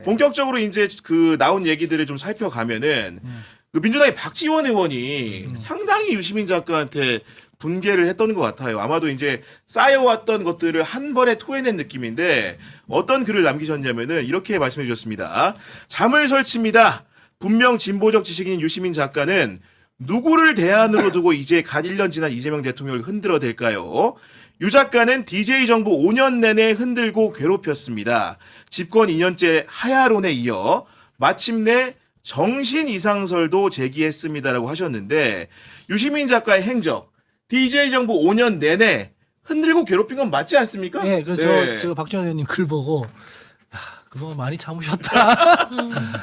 본격적으로 이제 그 나온 얘기들을 좀 살펴가면은 그 민주당의 박지원 의원이 상당히 유시민 작가한테 분개를 했던 것 같아요. 아마도 이제 쌓여왔던 것들을 한 번에 토해낸 느낌인데 어떤 글을 남기셨냐면은 이렇게 말씀해 주셨습니다. 잠을 설칩니다. 분명 진보적 지식인 유시민 작가는 누구를 대안으로 두고 이제 갓 1년 지난 이재명 대통령을 흔들어댈까요? 유 작가는 DJ 정부 5년 내내 흔들고 괴롭혔습니다. 집권 2년째 하야론에 이어 마침내 정신 이상설도 제기했습니다라고 하셨는데 유시민 작가의 행적 DJ 정부 5년 내내 흔들고 괴롭힌 건 맞지 않습니까? 네, 그렇죠. 네. 제가 박지원 의원님 글 보고 그동안 많이 참으셨다.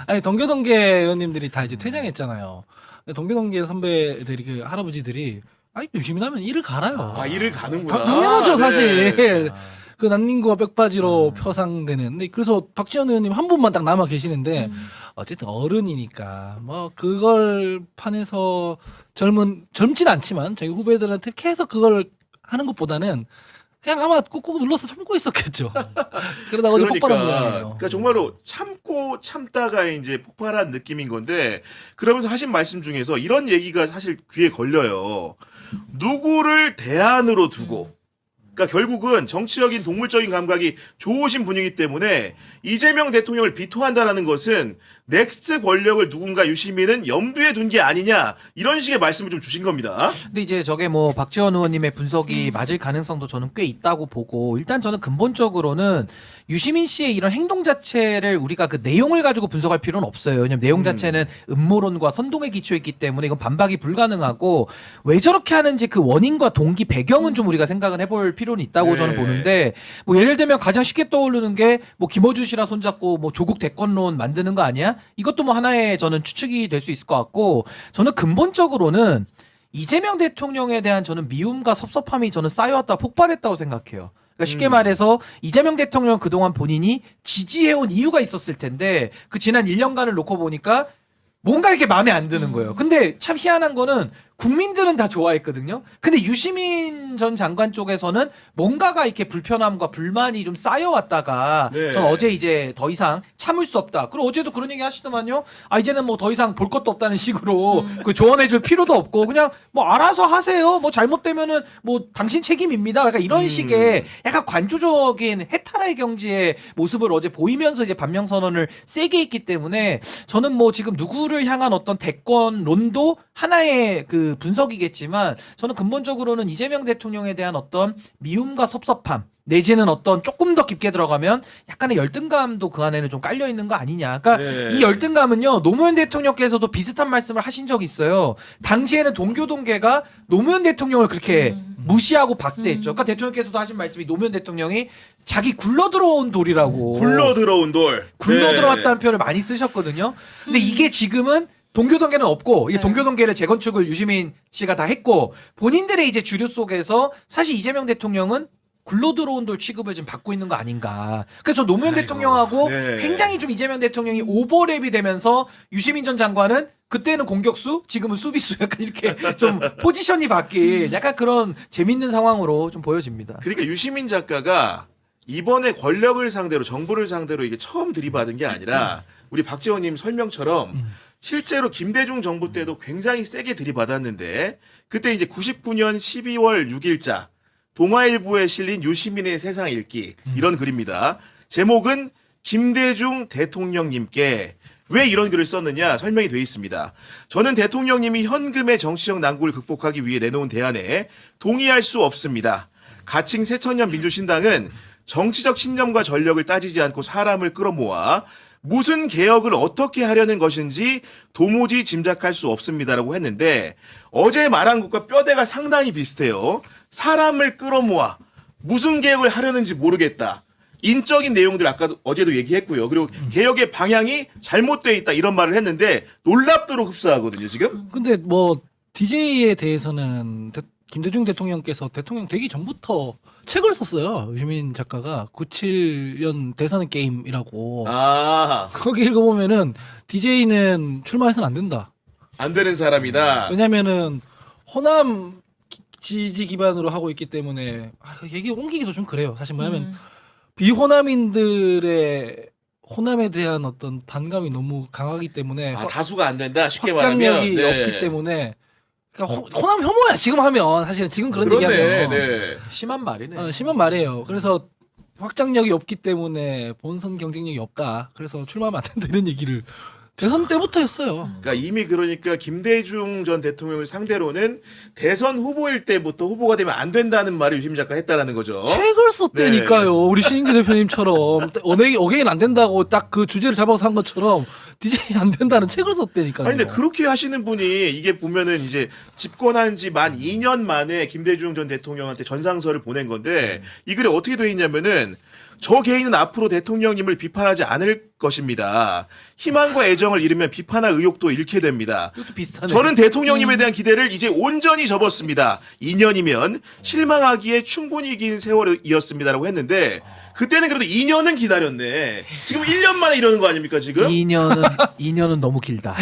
아니 동교동계 의원님들이 다 이제 퇴장했잖아요. 동교동계 선배들이 그 할아버지들이 아니 유시민하면 이를 갈아요. 아, 일을 가는구나. 당연하죠, 사실. 네. 그 난닝구와 백바지로 표상되는. 근데 그래서 박지원 의원님 한 분만 딱 남아 계시는데 어쨌든 어른이니까 뭐 그걸 판에서 젊진 않지만 자기 후배들한테 계속 그걸 하는 것보다는 그냥 아마 꾹꾹 눌러서 참고 있었겠죠. 그러다 어제 폭발한 거예요. 그러니까 정말로 참고 참다가 이제 폭발한 느낌인 건데 그러면서 하신 말씀 중에서 이런 얘기가 사실 귀에 걸려요. 누구를 대안으로 두고 그러니까 결국은 정치적인 동물적인 감각이 좋으신 분이기 때문에 이재명 대통령을 비토한다라는 것은 넥스트 권력을 누군가 유시민은 염두에 둔 게 아니냐 이런 식의 말씀을 좀 주신 겁니다. 근데 이제 저게 뭐 박지원 의원님의 분석이 맞을 가능성도 저는 꽤 있다고 보고 일단 저는 근본적으로는 유시민 씨의 이런 행동 자체를 우리가 그 내용을 가지고 분석할 필요는 없어요. 왜냐면 내용 자체는 음모론과 선동에 기초했기 때문에 이건 반박이 불가능하고 왜 저렇게 하는지 그 원인과 동기 배경은 좀 우리가 생각을 해볼 필요는 있다고 네. 저는 보는데 뭐 예를 들면 가장 쉽게 떠오르는 게 뭐 김어준 씨랑 손잡고 뭐 조국 대권론 만드는 거 아니야? 이것도 뭐 하나의 저는 추측이 될 수 있을 것 같고 저는 근본적으로는 이재명 대통령에 대한 저는 미움과 섭섭함이 저는 쌓여왔다 폭발했다고 생각해요. 그러니까 쉽게 말해서 이재명 대통령 그동안 본인이 지지해온 이유가 있었을 텐데 그 지난 1년간을 놓고 보니까 뭔가 이렇게 마음에 안 드는 거예요. 근데 참 희한한 거는 국민들은 다 좋아했거든요. 근데 유시민 전 장관 쪽에서는 뭔가가 이렇게 불편함과 불만이 좀 쌓여왔다가 네. 전 어제 이제 더 이상 참을 수 없다. 그리고 어제도 그런 얘기 하시더만요. 아 이제는 뭐 더 이상 볼 것도 없다는 식으로 그 조언해줄 필요도 없고 그냥 뭐 알아서 하세요. 뭐 잘못되면은 뭐 당신 책임입니다. 그러니까 이런 식의 약간 관조적인 해탈의 경지의 모습을 어제 보이면서 이제 반명 선언을 세게 했기 때문에 저는 뭐 지금 누구를 향한 어떤 대권론도 하나의 그 분석이겠지만 저는 근본적으로는 이재명 대통령에 대한 어떤 미움과 섭섭함 내지는 어떤 조금 더 깊게 들어가면 약간의 열등감도 그 안에는 좀 깔려 있는 거 아니냐. 그러니까 네. 이 열등감은요 노무현 대통령께서도 비슷한 말씀을 하신 적이 있어요. 당시에는 동교동계가 노무현 대통령을 그렇게 무시하고 박대했죠. 그러니까 대통령께서도 하신 말씀이 노무현 대통령이 자기 굴러 들어온 돌이라고. 굴러 들어온 돌. 굴러 네. 들어왔다는 표현을 많이 쓰셨거든요. 근데 이게 지금은 동교동계는 없고 이게 동교동계를 재건축을 유시민 씨가 다 했고 본인들의 이제 주류 속에서 사실 이재명 대통령은 굴러 들어온 돌 취급을 지금 받고 있는 거 아닌가. 그래서 노무현 대통령하고 네. 굉장히 좀 이재명 대통령이 오버랩이 되면서 유시민 전 장관은 그때는 공격수, 지금은 수비수 약간 이렇게 좀 포지션이 바뀐 약간 그런 재밌는 상황으로 좀 보여집니다. 그러니까 유시민 작가가 이번에 권력을 상대로 정부를 상대로 이게 처음 들이받은 게 아니라 우리 박지원님 설명처럼 실제로 김대중 정부 때도 굉장히 세게 들이받았는데 그때 이제 99년 12월 6일자 동아일보에 실린 유시민의 세상 읽기 이런 글입니다. 제목은 김대중 대통령님께 왜 이런 글을 썼느냐 설명이 되어 있습니다. 저는 대통령님이 현금의 정치적 난국을 극복하기 위해 내놓은 대안에 동의할 수 없습니다. 가칭 새천년 민주신당은 정치적 신념과 전력을 따지지 않고 사람을 끌어모아 무슨 개혁을 어떻게 하려는 것인지 도무지 짐작할 수 없습니다라고 했는데 어제 말한 것과 뼈대가 상당히 비슷해요. 사람을 끌어모아 무슨 개혁을 하려는지 모르겠다. 인적인 내용들 아까 어제도 얘기했고요. 그리고 개혁의 방향이 잘못되어 있다 이런 말을 했는데 놀랍도록 흡사하거든요 지금. 근데 뭐 DJ에 대해서는 김대중 대통령께서 대통령 되기 전부터 책을 썼어요. 유시민 작가가 97년 대사는 게임이라고. 아, 거기 읽어보면은 DJ는 출마해서는 안 된다. 안 되는 사람이다. 왜냐면은 호남 지지 기반으로 하고 있기 때문에 그 얘기 옮기기도 좀 그래요. 사실 뭐냐면 비호남인들의 호남에 대한 어떤 반감이 너무 강하기 때문에 아, 다수가 안 된다. 쉽게 말하면. 확장력이 네. 없기 때문에 그러니까 호남 혐오야 지금 하면 사실은 지금 그런 얘기하면 네. 심한 말이네. 심한 말이에요. 그래서 확장력이 없기 때문에 본선 경쟁력이 없다. 그래서 출마하면 안 된다 이런 얘기를 대선 때부터 했어요. 그러니까 이미 그러니까 김대중 전 대통령을 상대로는 대선 후보일 때부터 후보가 되면 안 된다는 말을 유시민 작가 했다라는 거죠. 책을 썼다니까요. 네. 우리 신인규 대표님처럼 어게인 안 된다고 딱 그 주제를 잡아서 한 것처럼 DJ 안 된다는 책을 썼다니까요. 아니 근데 그렇게 하시는 분이 이게 보면은 이제 집권한 지 만 2년 만에 김대중 전 대통령한테 전상서를 보낸 건데 이 글에 어떻게 되어 있냐면은 저 개인은 앞으로 대통령님을 비판하지 않을 것입니다. 희망과 애정을 잃으면 비판할 의욕도 잃게 됩니다. 이것도 비슷하네. 저는 대통령님에 대한 기대를 이제 온전히 접었습니다. 2년이면 실망하기에 충분히 긴 세월이었습니다라고 했는데 그때는 그래도 2년은 기다렸네. 지금 1년 만에 이러는 거 아닙니까 지금? 2년은 너무 길다.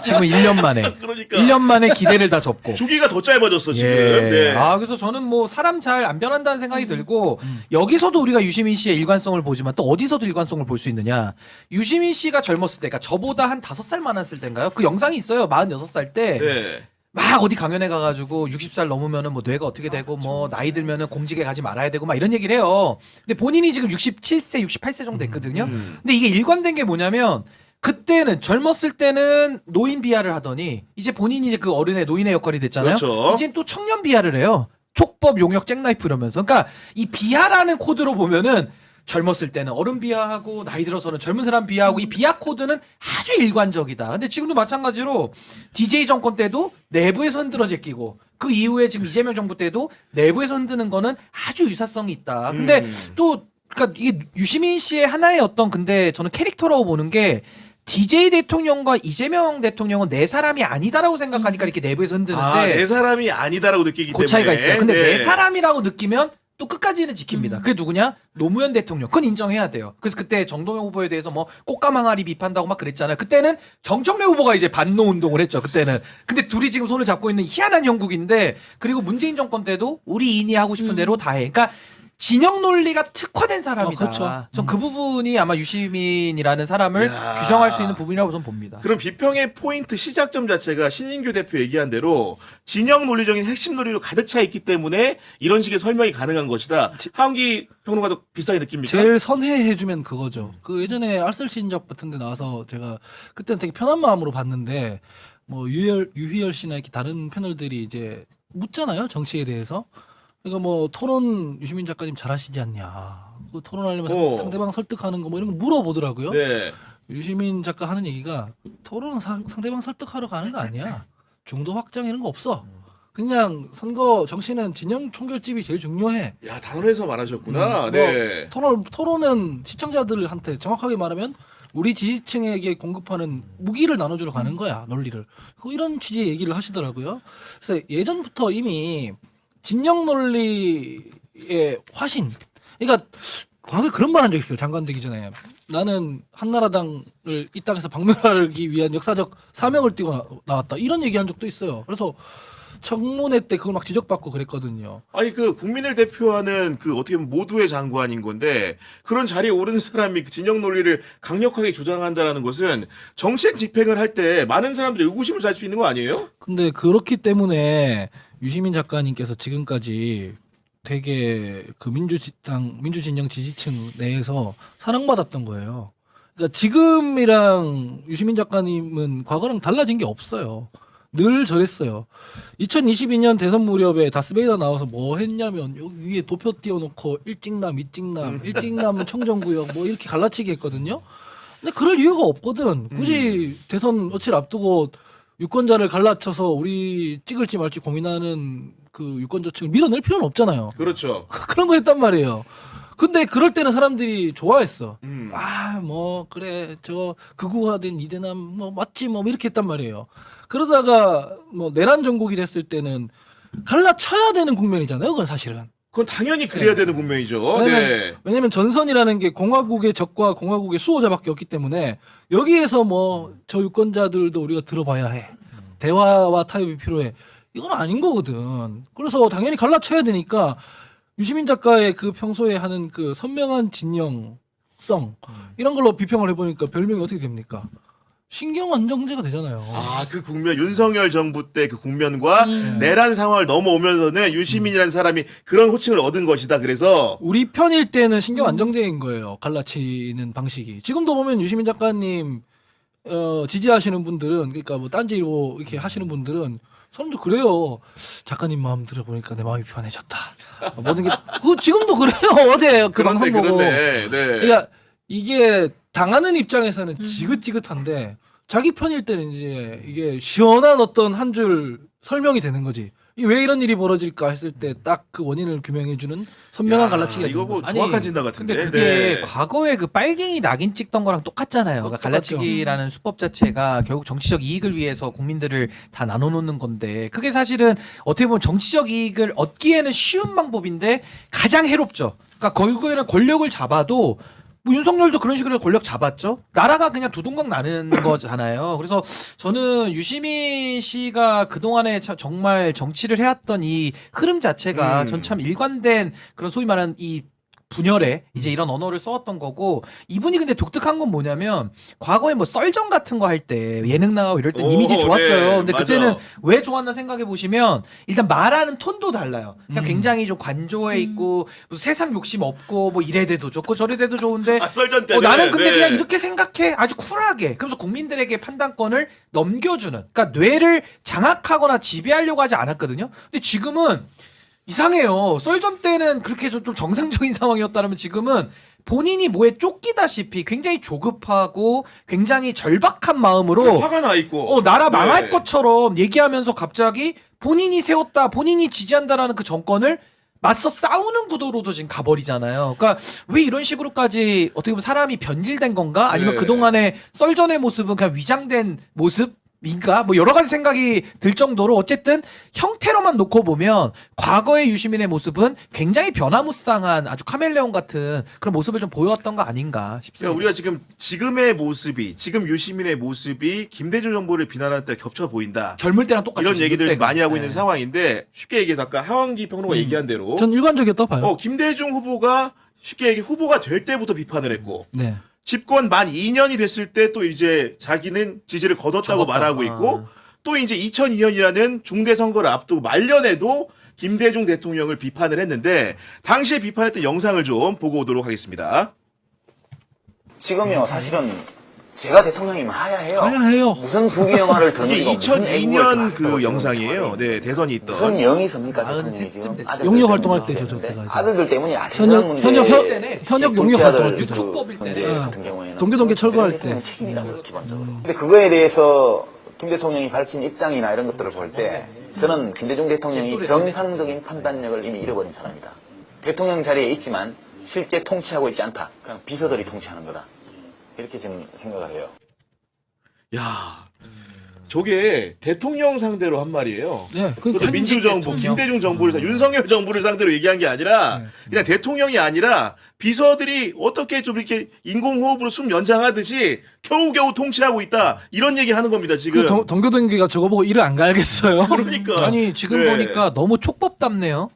지금 1년 만에. 그러니까 1년 만에 기대를 다 접고. 주기가 더 짧아졌어 지금. 예. 네. 아, 그래서 저는 뭐 사람 잘 안 변한다는 생각이 들고 여기서도 우리가 유시민 씨의 일관성을 보지만 또 어디서도 일관성을 볼 수 있느냐. 유시민 씨가 젊었을 때, 그러니까 저보다 한 5살 많았을 때인가요? 그 영상이 있어요. 46살 때. 네. 막 어디 강연회 가가지고 60살 넘으면은 뭐 뇌가 어떻게 되고 뭐 나이 들면은 공직에 가지 말아야 되고 막 이런 얘기를 해요. 근데 본인이 지금 67세, 68세 정도 됐거든요. 근데 이게 일관된 게 뭐냐면 그때는 젊었을 때는 노인 비하를 하더니 이제 본인이 이제 그 어른의 노인의 역할이 됐잖아요. 그렇죠. 이제 또 청년 비하를 해요. 촉법, 용역, 잭나이프 이러면서. 그러니까 이 비하라는 코드로 보면은 젊었을 때는 어른 비하하고 나이 들어서는 젊은 사람 비하하고 이 비하 코드는 아주 일관적이다. 근데 지금도 마찬가지로 DJ 정권 때도 내부에서 흔들어 제끼고 그 이후에 지금 이재명 정부 때도 내부에서 흔드는 거는 아주 유사성이 있다. 근데 또 그러니까 이게 유시민 씨의 하나의 어떤 근데 저는 캐릭터라고 보는 게 DJ 대통령과 이재명 대통령은 내 사람이 아니다라고 생각하니까 이렇게 내부에서 흔드는데 아, 내 사람이 아니다라고 느끼기 그 때문에. 차이가 있어요. 근데 네. 내 사람이라고 느끼면 또 끝까지는 지킵니다. 그게 누구냐? 노무현 대통령. 그건 인정해야 돼요. 그래서 그때 정동영 후보에 대해서 뭐 꽃감 항아리 비판다고 막 그랬잖아요. 그때는 정청래 후보가 이제 반노 운동을 했죠. 그때는. 근데 둘이 지금 손을 잡고 있는 희한한 형국인데 그리고 문재인 정권 때도 우리 인이 하고 싶은 대로 다 해. 그러니까 진영 논리가 특화된 사람이다. 그렇죠. 전 그 부분이 아마 유시민이라는 사람을 야. 규정할 수 있는 부분이라고 저는 봅니다. 그럼 비평의 포인트 시작점 자체가 신인규 대표 얘기한 대로 진영 논리적인 핵심 논리로 가득 차 있기 때문에 이런 식의 설명이 가능한 것이다. 하은기 평론가도 비슷하게 느낍니까? 제일 선회해주면 그거죠. 그 예전에 알쓸신잡 같은데 나와서 제가 그때는 되게 편한 마음으로 봤는데 뭐 유희열 씨나 이렇게 다른 패널들이 이제 묻잖아요 정치에 대해서. 그러니까 뭐 토론 유시민 작가님 잘하시지 않냐. 그 토론하려면 상대방 설득하는 거 뭐 이런 거 물어보더라고요. 네. 유시민 작가 하는 얘기가 토론은 상대방 설득하러 가는 거 아니야. 중도 확장 이런 거 없어. 그냥 선거 정치는 진영 총결집이 제일 중요해. 야, 단언해서 말하셨구나. 뭐 네. 토론은 시청자들한테 정확하게 말하면 우리 지지층에게 공급하는 무기를 나눠주러 가는 거야 논리를. 이런 취지의 얘기를 하시더라고요. 그래서 예전부터 이미 진영 논리의 화신. 그러니까 과거에 그런 말 한 적 있어요. 장관 되기 전에. 나는 한나라당을 이 땅에서 박멸하기 위한 역사적 사명을 띠고 나왔다. 이런 얘기 한 적도 있어요. 그래서 청문회 때 그걸 막 지적받고 그랬거든요. 아니 그 국민을 대표하는 그 어떻게 보면 모두의 장관인 건데 그런 자리에 오르는 사람이 그 진영 논리를 강력하게 주장한다라는 것은 정책 집행을 할 때 많은 사람들이 의구심을 살 수 있는 거 아니에요? 근데 그렇기 때문에 유시민 작가님께서 지금까지 되게 그 민주진영 지지층 내에서 사랑받았던 거예요. 그러니까 지금이랑 유시민 작가님은 과거랑 달라진 게 없어요. 늘 저랬어요. 2022년 대선 무렵에 다스베이더 나와서 뭐 했냐면 여기 위에 도표 띄워놓고 일찍남, 일찍남은 청정구역 뭐 이렇게 갈라치기 했거든요. 근데 그럴 이유가 없거든. 굳이 대선 며칠 앞두고 유권자를 갈라쳐서 우리 찍을지 말지 고민하는 그 유권자층을 밀어낼 필요는 없잖아요. 그렇죠. 그런 거 했단 말이에요. 근데 그럴 때는 사람들이 좋아했어. 음. 뭐 그래 저 극우화된 이대남 뭐 맞지 뭐 이렇게 했단 말이에요. 그러다가 뭐 내란 정국이 됐을 때는 갈라쳐야 되는 국면이잖아요. 그건 사실은. 그건 당연히 그래야 되는 국면이죠. 네. 왜냐면 전선이라는 게 공화국의 적과 공화국의 수호자밖에 없기 때문에 여기에서 뭐 저 유권자들도 우리가 들어봐야 해. 대화와 타협이 필요해. 이건 아닌 거거든. 그래서 당연히 갈라쳐야 되니까 유시민 작가의 그 평소에 하는 그 선명한 진영 공격성 이런 걸로 비평을 해보니까 별명이 어떻게 됩니까? 신경 안정제가 되잖아요. 아, 그 국면 윤석열 정부 때 그 국면과 네. 내란 상황을 넘어오면서는 유시민이라는 사람이 그런 호칭을 얻은 것이다. 그래서 우리 편일 때는 신경 안정제인 거예요. 갈라치는 방식이. 지금도 보면 유시민 작가님 지지하시는 분들은 그러니까 뭐 딴지일보 이렇게 하시는 분들은 사람들 그래요. 작가님 마음 들어보니까 내 마음이 편해졌다. 모든 게 지금도 그래요. 어제 그 방송 보고. 네. 그러니까 이게 당하는 입장에서는 지긋지긋한데 자기 편일 때는 이제 이게 시원한 어떤 한 줄 설명이 되는 거지. 왜 이런 일이 벌어질까 했을 때 딱 그 원인을 규명해주는 선명한 갈라치기가 이거 되는 뭐 거죠. 정확한 진단 같은데. 근데 그게 과거에 그 빨갱이 낙인 찍던 거랑 똑같잖아요. 그러니까 똑같죠. 갈라치기라는 수법 자체가 결국 정치적 이익을 위해서 국민들을 다 나눠놓는 건데 그게 사실은 어떻게 보면 정치적 이익을 얻기에는 쉬운 방법인데 가장 해롭죠. 그러니까 결국에는 권력을 잡아도 뭐 윤석열도 그런 식으로 권력 잡았죠. 나라가 그냥 두동강 나는 거잖아요. 그래서 저는 유시민 씨가 그동안에 정말 정치를 해왔던 이 흐름 자체가 전 참 일관된 그런 소위 말하는 이 분열에 이제 이런 언어를 써왔던 거고 이분이 근데 독특한 건 뭐냐면 과거에 뭐 썰전 같은 거 할 때 예능 나가고 이럴 때 이미지 좋았어요. 네, 근데 맞아. 그때는 왜 좋았나 생각해 보시면 일단 말하는 톤도 달라요. 그냥 굉장히 좀 관조해 있고 무슨 세상 욕심 없고 뭐 이래 돼도 좋고 저래 돼도 좋은데 아, 썰전 때는 나는 근데 네. 그냥 이렇게 생각해 아주 쿨하게 그러면서 국민들에게 판단권을 넘겨주는 그러니까 뇌를 장악하거나 지배하려고 하지 않았거든요. 근데 지금은 이상해요. 썰전 때는 그렇게 좀 정상적인 상황이었다면 지금은 본인이 뭐에 쫓기다시피 굉장히 조급하고 굉장히 절박한 마음으로 화가 나 있고. 나라 망할 네. 것처럼 얘기하면서 갑자기 본인이 세웠다, 본인이 지지한다라는 그 정권을 맞서 싸우는 구도로도 지금 가버리잖아요. 그러니까 왜 이런 식으로까지 어떻게 보면 사람이 변질된 건가? 아니면 네. 그동안의 썰전의 모습은 그냥 위장된 모습? 인가? 뭐 여러 가지 생각이 들 정도로 어쨌든 형태로만 놓고 보면 과거의 유시민의 모습은 굉장히 변화무쌍한 아주 카멜레온 같은 그런 모습을 좀 보여왔던 거 아닌가 싶습니다. 그러니까 우리가 지금의 모습이 지금 유시민의 모습이 김대중 정부를 비난할 때 겹쳐 보인다. 젊을 때랑 똑같이 이런 얘기들을 많이 하고 네. 있는 상황인데 쉽게 얘기해서 아까 하원기 평론가 얘기한 대로 전 일관적이었다고 봐요. 김대중 후보가 쉽게 얘기 후보가 될 때부터 비판을 했고 네. 집권 만 2년이 됐을 때 또 이제 자기는 지지를 거뒀다고 접었다. 말하고 있고 또 이제 2002년이라는 중대 선거를 앞두고 말년에도 김대중 대통령을 비판을 했는데 당시에 비판했던 영상을 좀 보고 오도록 하겠습니다. 지금요 사실은 제가 대통령이면 하야해요. 하야해요. 무슨 부귀 영화를 더 이게 누리고 무슨 애국을 2002년 더 그 하겠다고 영상이에요. 지금 네, 대선이 있던. 무슨 영이 있습니까 43 대통령이 지금 됐어요. 아들들 용역 때문에 활동할 때 그러는데 저 때가 이제. 아들들 때문에 현역 용역 활동할 때 유축법일 때. 네, 같은 경우에는 동교동계 철거할 때. 대통령의 책임이라고 기본적으로. 근데 그거에 대해서 김 대통령이 밝힌 입장이나 이런 것들을 볼 때 저는 김대중 대통령이 정상적인 판단력을 이미 잃어버린 사람이다. 대통령 자리에 있지만 실제 통치하고 있지 않다. 그냥 비서들이 통치하는 거다. 이렇게 지금 생각을 해요. 야, 저게 대통령 상대로 한 말이에요. 네. 그 그것도 민주정부, 김대중 정부를 윤석열 정부를 상대로 얘기한 게 아니라 그냥 대통령이 아니라 비서들이 어떻게 좀 이렇게 인공호흡으로 숨 연장하듯이 겨우겨우 통치하고 있다 이런 얘기 하는 겁니다 지금. 그 동교동계가 저거 보고 이를 안 갈겠어요. 그러니까 아니 지금 네. 보니까 너무 촉법답네요.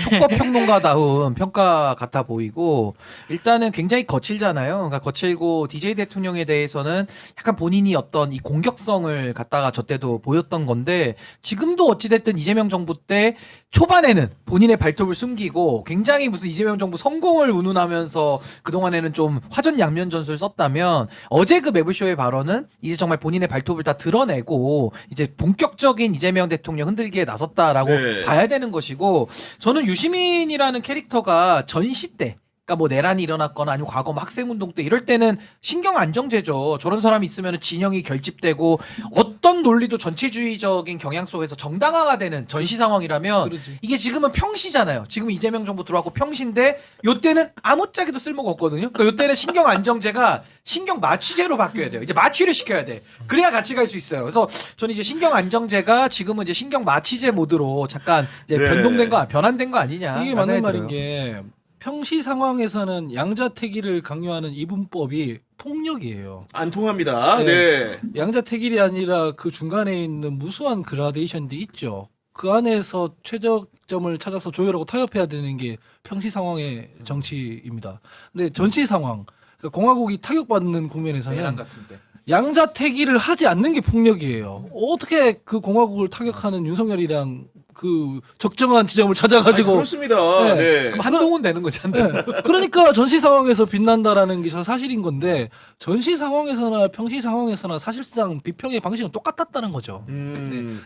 촉법 평론가다운 평가 같아 보이고 일단은 굉장히 거칠잖아요. 그러니까 거칠고 DJ 대통령에 대해서는 약간 본인이 어떤 이 공격성을 갖다가 저 때도 보였던 건데 지금도 어찌됐든 이재명 정부 때 초반에는 본인의 발톱을 숨기고 굉장히 무슨 이재명 정부 성공을 운운하면서 그동안에는 좀 화전양면 전술 썼다면 어제 그 매부쇼의 발언은 이제 정말 본인의 발톱을 다 드러내고 이제 본격적인 이재명 대통령 흔들기에 나섰다라고 네. 봐야 되는 것이고 저는 유시민이라는 캐릭터가 전시 때 그러니까 뭐 내란이 일어났거나 아니면 과거 뭐 학생운동 때 이럴 때는 신경 안정제죠. 저런 사람이 있으면 진영이 결집되고 어떤 논리도 전체주의적인 경향 속에서 정당화가 되는 전시 상황이라면 그러지. 이게 지금은 평시잖아요. 지금 이재명 정부 들어왔고 평시인데 요때는 아무짝에도 쓸모가 없거든요. 그러니까 요때는 신경 안정제가 신경 마취제로 바뀌어야 돼요. 이제 마취를 시켜야 돼. 그래야 같이 갈 수 있어요. 그래서 저는 이제 신경 안정제가 지금은 이제 신경 마취제 모드로 잠깐 이제 네. 변환된 거 아니냐. 이게 맞는 말인 게 평시 상황에서는 양자택일을 강요하는 이분법이 폭력이에요. 안 통합니다. 네. 네. 양자택일이 아니라 그 중간에 있는 무수한 그라데이션들이 있죠. 그 안에서 최저점을 찾아서 조율하고 타협해야 되는 게 평시 상황의 정치입니다. 근데 전시 상황, 그러니까 공화국이 타격받는 국면에서는 내란 같은 때. 양자택일을 하지 않는 게 폭력이에요. 어떻게 그 공화국을 타격하는 윤석열이랑 그 적정한 지점을 찾아가지고 그렇습니다. 네. 네. 그럼 한동훈 되는 거지 한동훈. 네. 그러니까 전시 상황에서 빛난다라는 게 사실인 건데 전시 상황에서나 평시 상황에서나 사실상 비평의 방식은 똑같았다는 거죠.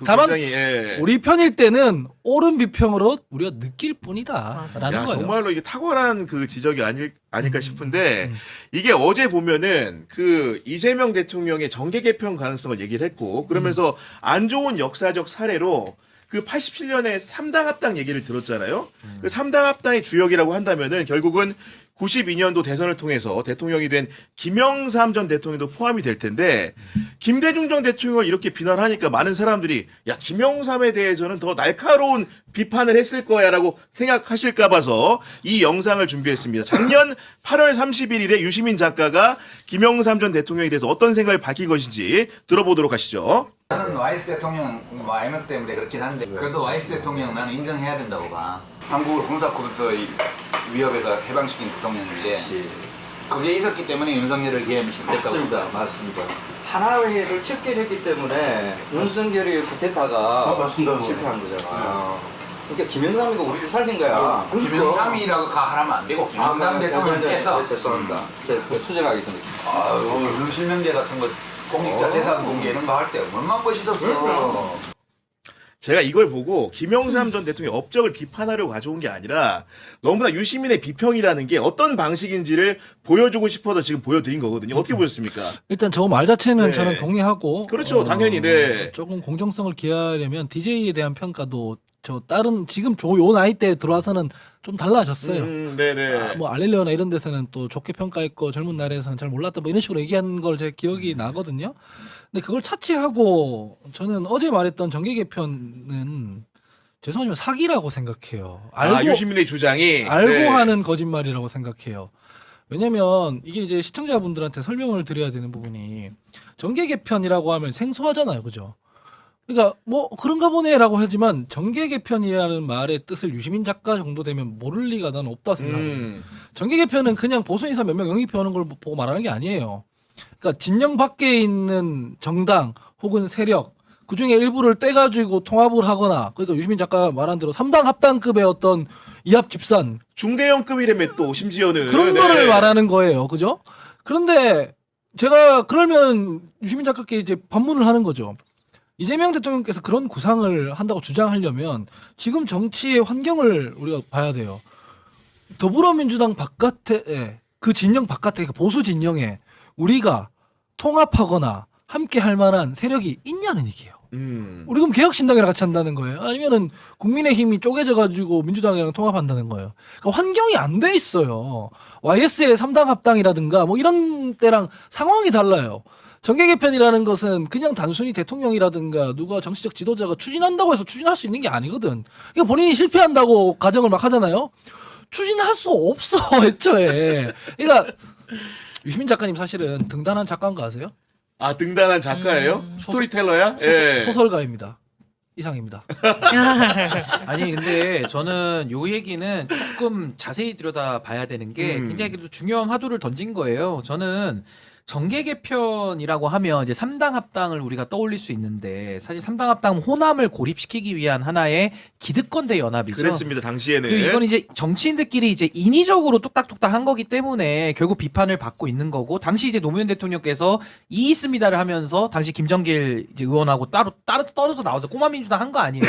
다만 굉장히, 예. 우리 편일 때는 옳은 비평으로 우리가 느낄 뿐이다라는 야, 거예요. 정말로 이게 탁월한 그 지적이 아닐까 싶은데 이게 어제 보면은 그 이재명 대통령의 정계 개편 가능성을 얘기를 했고 그러면서 안 좋은 역사적 사례로 그 87년에 3당 합당 얘기를 들었잖아요. 그 3당 합당의 주역이라고 한다면은 결국은 92년도 대선을 통해서 대통령이 된 김영삼 전 대통령도 포함이 될 텐데 김대중 전 대통령을 이렇게 비난하니까 많은 사람들이 야 김영삼에 대해서는 더 날카로운 비판을 했을 거야라고 생각하실까 봐서 이 영상을 준비했습니다. 작년 8월 31일에 유시민 작가가 김영삼 전 대통령에 대해서 어떤 생각을 밝힌 것인지 들어보도록 하시죠. 나는 YS 대통령 IMF 때문에 그렇긴 한데 그래도 YS 대통령 나는 인정해야 된다고 봐. 한국을 군사코부터 위협에서 해방시킨 대통령인데 그게 있었기 때문에 윤석열을 기회시켰다고 맞습니다. 맞습니다. 하나회를 척결했기 때문에 윤석열이 쿠데타가 실패한 거잖아. 그러니까 김영삼이가 우리를 살린 거야. 김영삼이라고 하라면 안 되고 김영삼 대통령께서 죄송합니다. 수정하겠습니다. 아유 실명제 같은 거 공익자 재산 공개 이런 거 할 때 얼마나 멋있었어. 제가 이걸 보고 김영삼 전 대통령의 업적을 비판하려고 가져온 게 아니라 너무나 유시민의 비평이라는 게 어떤 방식인지를 보여주고 싶어서 지금 보여드린 거거든요. 어떻게 보셨습니까? 일단 저 말 자체는 네. 저는 동의하고 그렇죠. 당연히, 네. 조금 공정성을 기하려면 DJ에 대한 평가도 저 다른 지금 요 나이 때 들어와서는 좀 달라졌어요. 네네. 뭐 알릴레오나 이런 데서는 또 좋게 평가했고 젊은 날에서는 잘 몰랐다 뭐 이런 식으로 얘기한 걸 제 기억이 나거든요. 근데 그걸 차치하고 저는 어제 말했던 정계 개편은 죄송하지만 사기라고 생각해요. 유시민의 주장이 알고 네. 하는 거짓말이라고 생각해요. 왜냐면 이게 이제 시청자분들한테 설명을 드려야 되는 부분이 정계 개편이라고 하면 생소하잖아요. 그죠? 그러니까 뭐 그런가 보네라고 하지만 정계 개편이라는 말의 뜻을 유시민 작가 정도 되면 모를 리가 나는 없다 생각해요. 정계 개편은 그냥 보수 인사 몇 명 영입해오는 걸 보고 말하는 게 아니에요. 그러니까 진영 밖에 있는 정당 혹은 세력 그 중에 일부를 떼가지고 통합을 하거나 그러니까 유시민 작가 말한 대로 3당 합당급의 어떤 이합 집산 중대형급이라며 또 심지어는 그런 네. 거를 말하는 거예요. 그죠? 그런데 제가 그러면 유시민 작가께 이제 반문을 하는 거죠. 이재명 대통령께서 그런 구상을 한다고 주장하려면 지금 정치의 환경을 우리가 봐야 돼요. 더불어민주당 바깥에 그 진영 바깥에 보수 진영에 우리가 통합하거나 함께 할 만한 세력이 있냐는 얘기예요. 우리 그럼 개혁신당이랑 같이 한다는 거예요? 아니면은 국민의힘이 쪼개져 가지고 민주당이랑 통합한다는 거예요? 그러니까 환경이 안 돼 있어요. YS의 3당 합당이라든가 뭐 이런 때랑 상황이 달라요. 정계 개편이라는 것은 그냥 단순히 대통령이라든가 누가 정치적 지도자가 추진한다고 해서 추진할 수 있는 게 아니거든. 그러니까 본인이 실패한다고 가정을 막 하잖아요. 추진할 수 없어 애초에. 그러니까 유시민 작가님 사실은 등단한 작가인 거 아세요? 아 등단한 작가예요? 스토리텔러야? 예. 소설가입니다. 이상입니다. 아니 근데 저는 요 얘기는 조금 자세히 들여다 봐야 되는 게 굉장히 그래도 중요한 화두를 던진 거예요. 저는 정계 개편이라고 하면 이제 3당 합당을 우리가 떠올릴 수 있는데 사실 3당 합당은 호남을 고립시키기 위한 하나의 기득권대 연합이죠. 그랬습니다. 당시에는. 그리고 이건 이제 정치인들끼리 이제 인위적으로 뚝딱뚝딱 한 거기 때문에 결국 비판을 받고 있는 거고 당시 이제 노무현 대통령께서 이 있습니다를 하면서 당시 김정길 이제 의원하고 따로 떨어져 나와서 꼬마 민주당 한 거 아니에요?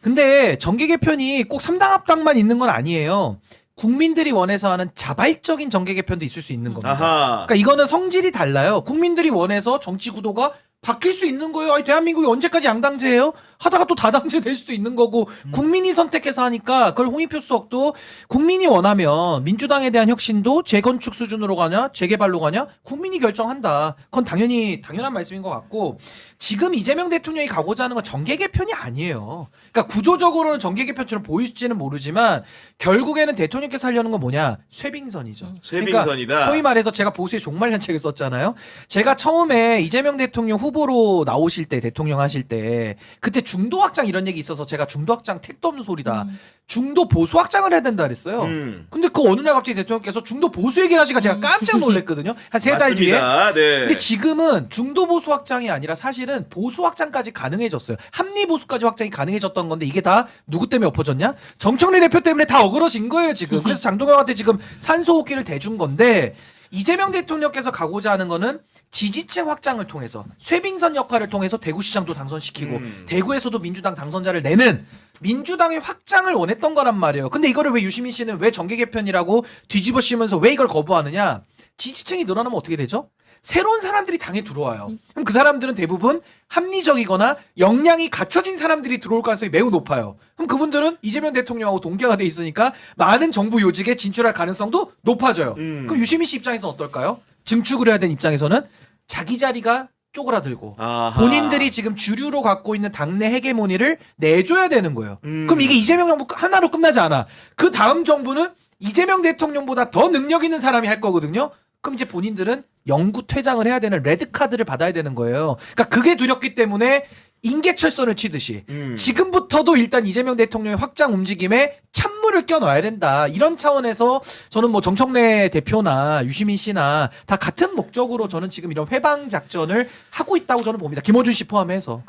근데 정계 개편이 꼭 3당 합당만 있는 건 아니에요. 국민들이 원해서 하는 자발적인 정계 개편도 있을 수 있는 겁니다. 아하. 그러니까 이거는 성질이 달라요. 국민들이 원해서 정치 구도가 바뀔 수 있는 거예요. 아니, 대한민국이 언제까지 양당제예요? 하다가 또 다당제 될 수도 있는 거고 국민이 선택해서 하니까 그걸 홍익표 수석도 국민이 원하면 민주당에 대한 혁신도 재건축 수준으로 가냐 재개발로 가냐 국민이 결정한다. 그건 당연한 말씀인 것 같고 지금 이재명 대통령이 가고자 하는 건 정계 개편이 아니에요. 그러니까 구조적으로는 정계 개편처럼 보일지는 모르지만 결국에는 대통령께서 하려는 건 뭐냐 쇄빙선이죠. 쇄빙선이다. 그러니까 소위 말해서 제가 보수의 종말이라는 책을 썼잖아요. 제가 처음에 이재명 대통령 후보 후보로 나오실 때 대통령 하실 때 그때 중도 확장 이런 얘기 있어서 제가 중도 확장 택도 없는 소리다. 중도 보수 확장을 해야 된다 그랬어요. 근데 그 어느 날 갑자기 대통령께서 중도 보수 얘기를 하시니까 제가 깜짝 놀랐거든요. 한 3달 뒤에. 맞습니다. 네. 근데 지금은 중도 보수 확장이 아니라 사실은 보수 확장까지 가능해졌어요. 합리 보수까지 확장이 가능해졌던 건데 이게 다 누구 때문에 엎어졌냐? 정청래 대표 때문에 다 어그러진 거예요 지금. 그래서 장동영한테 지금 산소호흡기를 대준 건데 이재명 대통령께서 가고자 하는 거는 지지층 확장을 통해서 쇄빙선 역할을 통해서 대구시장도 당선시키고 대구에서도 민주당 당선자를 내는 민주당의 확장을 원했던 거란 말이에요. 근데 이거를 왜 유시민 씨는 왜 정계 개편이라고 뒤집어 씌우면서 왜 이걸 거부하느냐? 지지층이 늘어나면 어떻게 되죠? 새로운 사람들이 당에 들어와요. 그럼 그 사람들은 대부분 합리적이거나 역량이 갖춰진 사람들이 들어올 가능성이 매우 높아요. 그럼 그분들은 이재명 대통령하고 동기화가 돼 있으니까 많은 정부 요직에 진출할 가능성도 높아져요. 그럼 유시민 씨 입장에서는 어떨까요? 증축을 해야 되는 입장에서는 자기 자리가 쪼그라들고 아하. 본인들이 지금 주류로 갖고 있는 당내 헤게모니를 내줘야 되는 거예요. 그럼 이게 이재명 정부 하나로 끝나지 않아. 그 다음 정부는 이재명 대통령보다 더 능력 있는 사람이 할 거거든요. 그럼 이제 본인들은 영구 퇴장을 해야 되는 레드카드를 받아야 되는 거예요. 그러니까 그게 두렵기 때문에 인계철선을 치듯이 지금부터도 일단 이재명 대통령의 확장 움직임에 찬물을 껴넣어야 된다. 이런 차원에서 저는 뭐 정청래 대표나 유시민 씨나 다 같은 목적으로 저는 지금 이런 회방 작전을 하고 있다고 저는 봅니다. 김어준 씨 포함해서.